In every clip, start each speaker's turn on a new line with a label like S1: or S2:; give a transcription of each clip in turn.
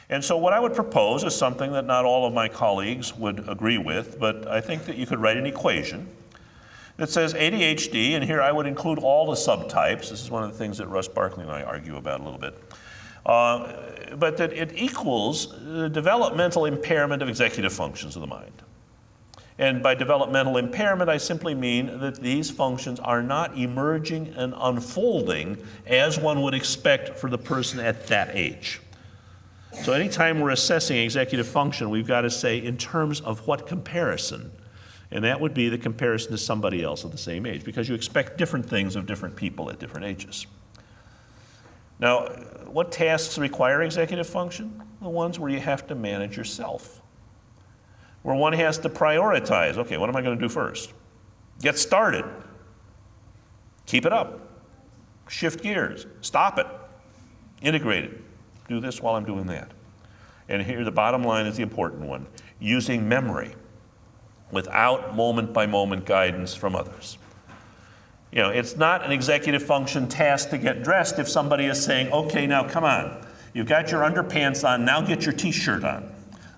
S1: And so what I would propose is something that not all of my colleagues would agree with, but I think that you could write an equation that says ADHD, and here I would include all the subtypes. This is one of the things that Russ Barkley and I argue about a little bit. But that it equals the developmental impairment of executive functions of the mind. And by developmental impairment, I simply mean that these functions are not emerging and unfolding as one would expect for the person at that age. So anytime we're assessing executive function, we've got to say in terms of what comparison. And that would be the comparison to somebody else of the same age, because you expect different things of different people at different ages. Now, what tasks require executive function? The ones where you have to manage yourself, where one has to prioritize. Okay, what am I going to do first? Get started. Keep it up. Shift gears. Stop it. Integrate it. Do this while I'm doing that. And here the bottom line is the important one. Using memory without moment-by-moment guidance from others. You know, it's not an executive function task to get dressed if somebody is saying, okay, now come on. You've got your underpants on, now get your t-shirt on.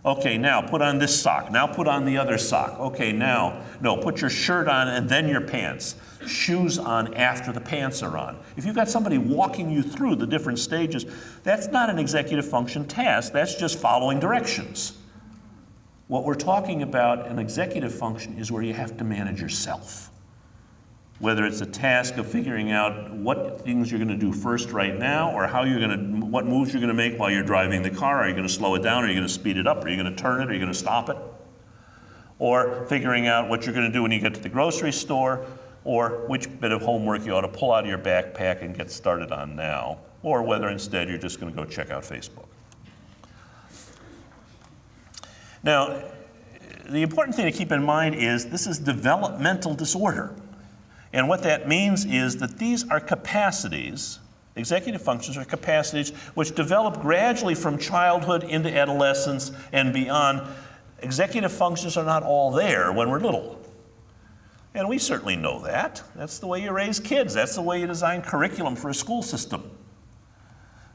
S1: Okay, now put on this sock, now put on the other sock. Okay, now, no, put your shirt on and then your pants. Shoes on after the pants are on. If you've got somebody walking you through the different stages, that's not an executive function task, that's just following directions. What we're talking about, an executive function, is where you have to manage yourself. Whether it's a task of figuring out what things you're going to do first right now, or how you're going to, what moves you're going to make while you're driving the car. Are you going to slow it down? Are you going to speed it up? Are you going to turn it? Are you going to stop it? Or figuring out what you're going to do when you get to the grocery store, or which bit of homework you ought to pull out of your backpack and get started on now, or whether instead you're just going to go check out Facebook. Now, the important thing to keep in mind is this is developmental disorder. And what that means is that these are capacities, executive functions are capacities which develop gradually from childhood into adolescence and beyond. Executive functions are not all there when we're little. And we certainly know that. That's the way you raise kids. That's the way you design curriculum for a school system.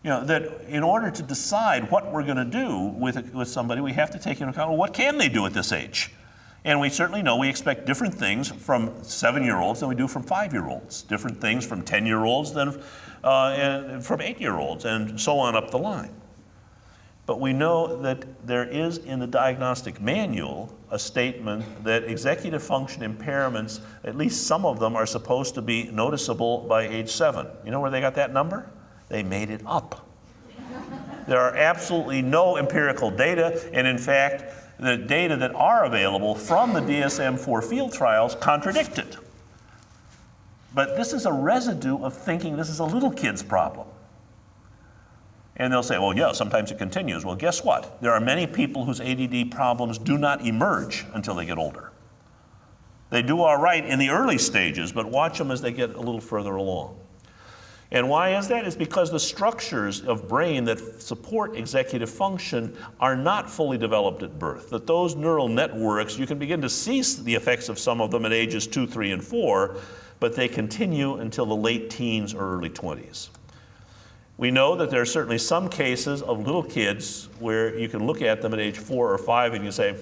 S1: You know, that in order to decide what we're going to do with somebody, we have to take into account, well, what can they do at this age? And we certainly know we expect different things from 7-year-olds than we do from 5-year-olds, different things from 10-year-olds than from 8-year-olds, and so on up the line. But we know that there is in the diagnostic manual a statement that executive function impairments, at least some of them, are supposed to be noticeable by age 7. You know where they got that number? They made it up. There are absolutely no empirical data, and in fact, the data that are available from the DSM-4 field trials contradict it. But this is a residue of thinking this is a little kid's problem. And they'll say, well, yeah, sometimes it continues. Well, guess what? There are many people whose ADD problems do not emerge until they get older. They do all right in the early stages, but watch them as they get a little further along. And why is that? It's because the structures of brain that support executive function are not fully developed at birth. That those neural networks, you can begin to see the effects of some of them at ages 2, 3, and 4, but they continue until the late teens or early 20s. We know that there are certainly some cases of little kids where you can look at them at age 4 or 5 and you say,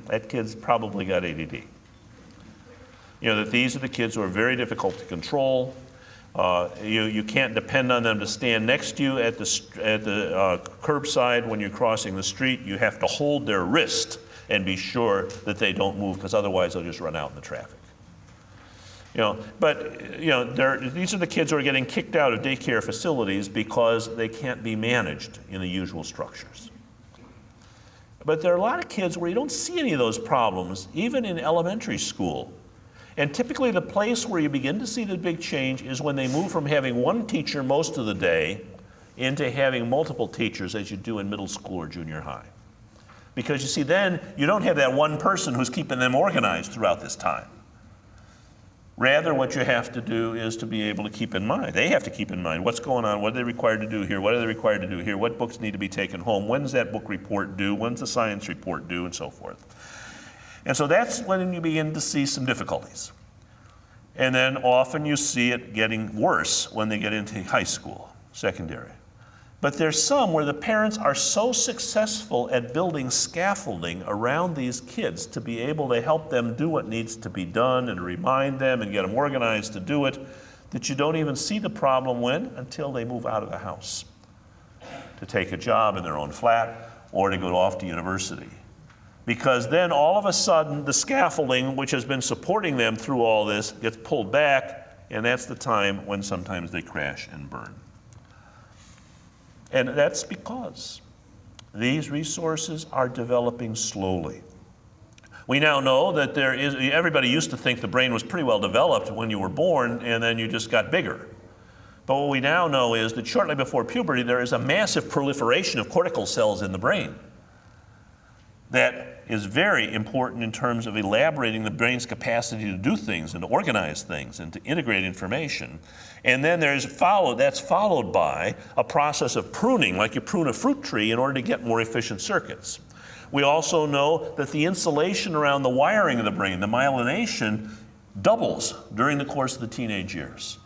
S1: that kid's probably got ADD. You know, that these are the kids who are very difficult to control. You can't depend on them to stand next to you at the curbside when you're crossing the street. You have to hold their wrist and be sure that they don't move, because otherwise they'll just run out in the traffic. You know, but you know, these are the kids who are getting kicked out of daycare facilities because they can't be managed in the usual structures. But there are a lot of kids where you don't see any of those problems, even in elementary school. And typically the place where you begin to see the big change is when they move from having one teacher most of the day into having multiple teachers, as you do in middle school or junior high. Because you see, then you don't have that one person who's keeping them organized throughout this time. Rather, what you have to do is to be able to keep in mind, they have to keep in mind what's going on, what are they required to do here, what are they required to do here, what books need to be taken home, when's that book report due, when's the science report due, and so forth. And so that's when you begin to see some difficulties. And then often you see it getting worse when they get into high school, secondary. But there's some where the parents are so successful at building scaffolding around these kids to be able to help them do what needs to be done and to remind them and get them organized to do it, that you don't even see the problem until they move out of the house to take a job in their own flat or to go off to university. Because then all of a sudden the scaffolding which has been supporting them through all this gets pulled back, and that's the time when sometimes they crash and burn. And that's because these resources are developing slowly. We now know that everybody used to think the brain was pretty well developed when you were born and then you just got bigger. But what we now know is that shortly before puberty there is a massive proliferation of cortical cells in the brain that is very important in terms of elaborating the brain's capacity to do things and to organize things and to integrate information. And then that's followed by a process of pruning, like you prune a fruit tree in order to get more efficient circuits. We also know that the insulation around the wiring of the brain, the myelination, doubles during the course of the teenage years.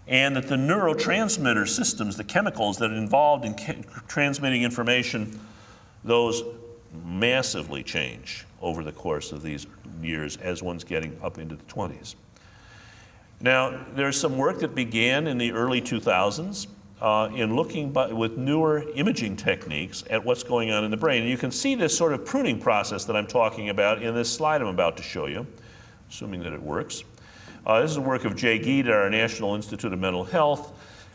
S1: And that the neurotransmitter systems, the chemicals that are involved in transmitting information, those massively change over the course of these years as one's getting up into the 20s. Now, there's some work that began in the early 2000s in looking with newer imaging techniques at what's going on in the brain. And you can see this sort of pruning process that I'm talking about in this slide I'm about to show you, assuming that it works. This is the work of Jay Geed at our National Institute of Mental Health.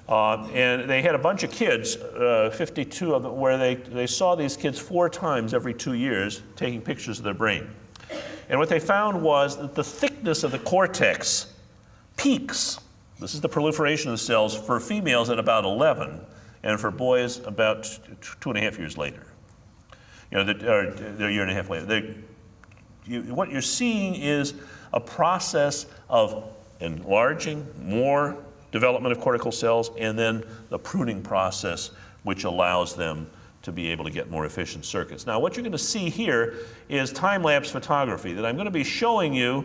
S1: And they had a bunch of kids, 52 of them, where they saw these kids 4 times every 2 years taking pictures of their brain. And what they found was that the thickness of the cortex peaks. This is the proliferation of the cells for females at about 11, and for boys about 2.5 years later. They're a year and a half later. What you're seeing is a process of enlarging, more development of cortical cells, and then the pruning process which allows them to be able to get more efficient circuits. Now what you're going to see here is time-lapse photography that I'm going to be showing you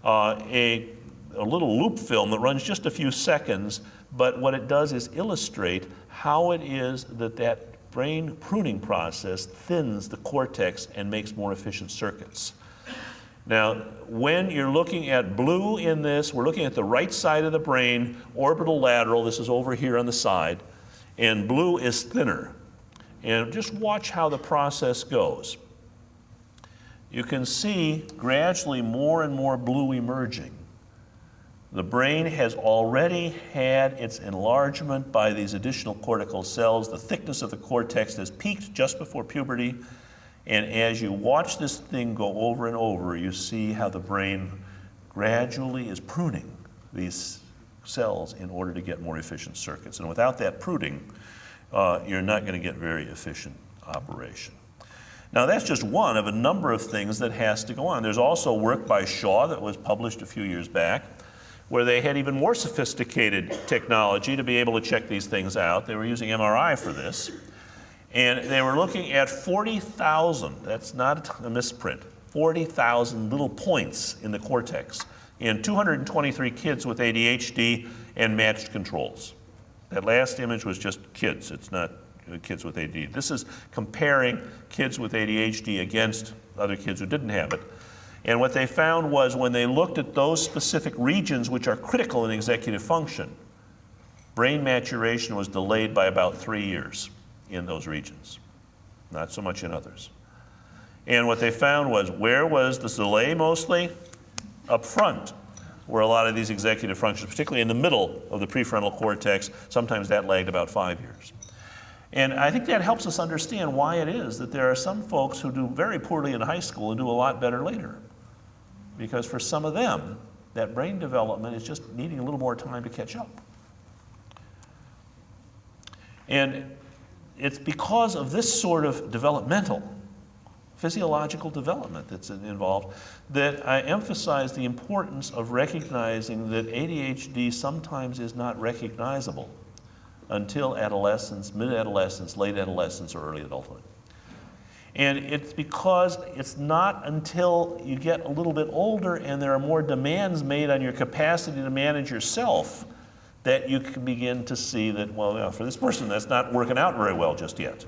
S1: a little loop film that runs just a few seconds, but what it does is illustrate how it is that brain pruning process thins the cortex and makes more efficient circuits. Now, when you're looking at blue in this, we're looking at the right side of the brain, orbital lateral, this is over here on the side, and blue is thinner. And just watch how the process goes. You can see gradually more and more blue emerging. The brain has already had its enlargement by these additional cortical cells. The thickness of the cortex has peaked just before puberty. And as you watch this thing go over and over, you see how the brain gradually is pruning these cells in order to get more efficient circuits. And without that pruning, you're not going to get very efficient operation. Now that's just one of a number of things that has to go on. There's also work by Shaw that was published a few years back where they had even more sophisticated technology to be able to check these things out. They were using MRI for this. And they were looking at 40,000, that's not a misprint, 40,000 little points in the cortex in 223 kids with ADHD and matched controls. That last image was just kids, it's not kids with ADHD. This is comparing kids with ADHD against other kids who didn't have it. And what they found was when they looked at those specific regions which are critical in executive function, brain maturation was delayed by about 3 years in those regions, not so much in others. And what they found was, where was the delay mostly? Up front, where a lot of these executive functions, particularly in the middle of the prefrontal cortex, sometimes that lagged about 5 years. And I think that helps us understand why it is that there are some folks who do very poorly in high school and do a lot better later. Because for some of them, that brain development is just needing a little more time to catch up. And it's because of this sort of developmental, physiological development that's involved that I emphasize the importance of recognizing that ADHD sometimes is not recognizable until adolescence, mid-adolescence, late adolescence, or early adulthood. And it's because it's not until you get a little bit older and there are more demands made on your capacity to manage yourself that you can begin to see that, well, yeah, for this person, that's not working out very well just yet.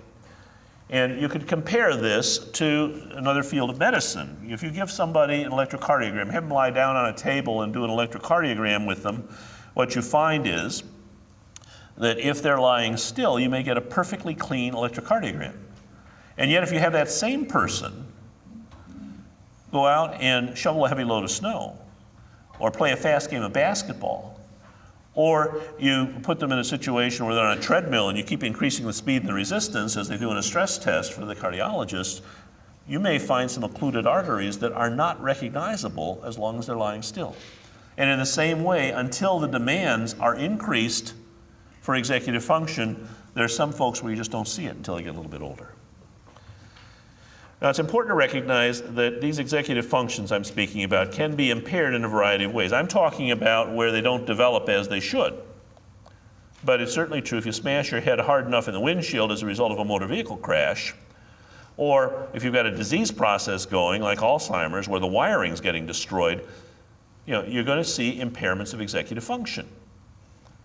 S1: And you could compare this to another field of medicine. If you give somebody an electrocardiogram, have them lie down on a table and do an electrocardiogram with them, what you find is that if they're lying still, you may get a perfectly clean electrocardiogram. And yet if you have that same person go out and shovel a heavy load of snow, or play a fast game of basketball, or you put them in a situation where they're on a treadmill and you keep increasing the speed and the resistance as they do in a stress test for the cardiologist, you may find some occluded arteries that are not recognizable as long as they're lying still. And in the same way, until the demands are increased for executive function, there are some folks where you just don't see it until they get a little bit older. Now, it's important to recognize that these executive functions I'm speaking about can be impaired in a variety of ways. I'm talking about where they don't develop as they should. But it's certainly true if you smash your head hard enough in the windshield as a result of a motor vehicle crash, or if you've got a disease process going like Alzheimer's where the wiring's getting destroyed, you're going to see impairments of executive function.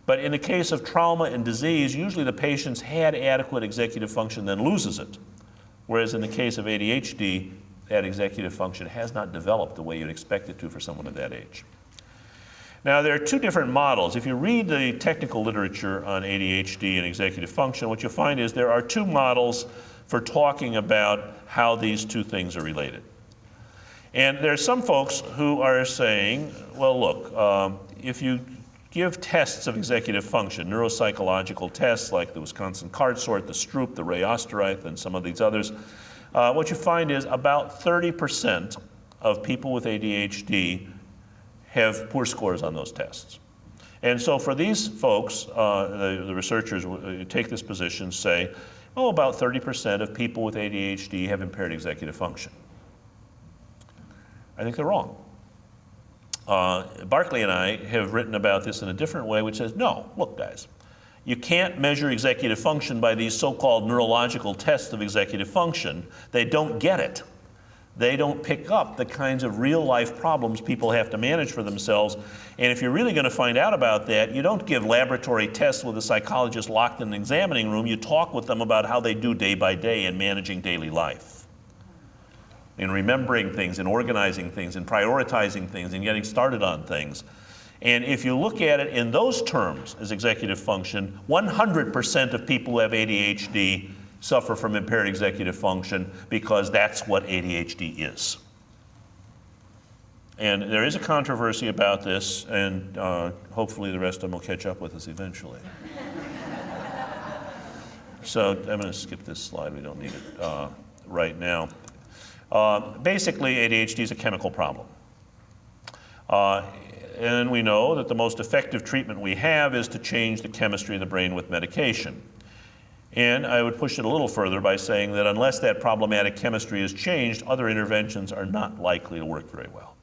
S1: But in the case of trauma and disease, usually the patient's had adequate executive function, then loses it. Whereas in the case of ADHD, that executive function has not developed the way you'd expect it to for someone of that age. Now, there are two different models. If you read the technical literature on ADHD and executive function, what you'll find is there are two models for talking about how these two things are related. And there are some folks who are saying, well, look, if you give tests of executive function, neuropsychological tests like the Wisconsin card sort, the Stroop, the Ray Osterreich, and some of these others, what you find is about 30% of people with ADHD have poor scores on those tests. And so for these folks, the researchers who take this position say, oh, about 30% of people with ADHD have impaired executive function. I think they're wrong. Barkley and I have written about this in a different way, which says, no, look, guys, you can't measure executive function by these so-called neurological tests of executive function. They don't get it. They don't pick up the kinds of real-life problems people have to manage for themselves. And if you're really going to find out about that, you don't give laboratory tests with a psychologist locked in an examining room. You talk with them about how they do day by day in managing daily life, in remembering things, in organizing things, in prioritizing things, in getting started on things. And if you look at it in those terms as executive function, 100% of people who have ADHD suffer from impaired executive function because that's what ADHD is. And there is a controversy about this, and hopefully the rest of them will catch up with us eventually. So I'm going to skip this slide. We don't need it right now. Basically, ADHD is a chemical problem. And we know that the most effective treatment we have is to change the chemistry of the brain with medication. And I would push it a little further by saying that unless that problematic chemistry is changed, other interventions are not likely to work very well.